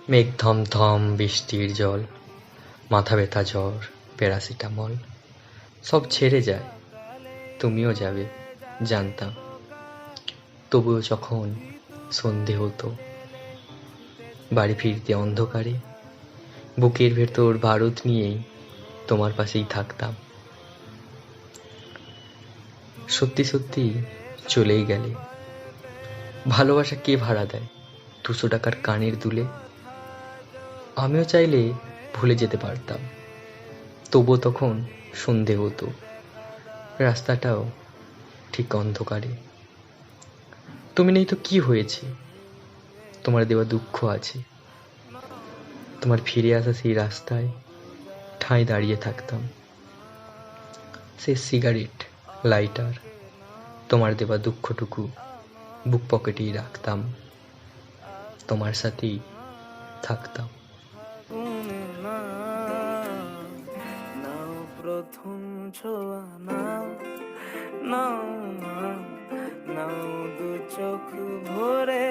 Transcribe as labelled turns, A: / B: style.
A: মেঘ থমথম বৃষ্টির জল, মাথা ব্যথা জ্বর, প্যারাসিটামল সব ছেড়ে যায়, তুমিও যাবে জানতাম। তবুও যখন সন্ধে হতো, বাড়ি ফিরতে অন্ধকারে, বুকের ভেতর বারুদ নিয়েই তোমার পাশেই থাকতাম। সত্যি সত্যি চলেই গেলে। ভালোবাসা কে ভাড়া দেয় 200 টাকার কানের দুলে? আমিও চাইলে ভুলে যেতে পারতাম, তবুও তখন সন্ধে হতো, রাস্তাটাও ঠিক অন্ধকারে। তুমি নেই তো কি হয়েছে, তোমার দেওয়া দুঃখ আছে। তোমার ফিরে আসা সেই রাস্তায় ঠাঁই দাঁড়িয়ে থাকতাম। সে সিগারেট, লাইটার, তোমার দেওয়া দুঃখটুকু বুক পকেটেই রাখতাম, তোমার সাথেই থাকতাম।
B: নাও প্রথম ছোঁয়া, নাও নাও নাও, নাও দু চোখ ভরে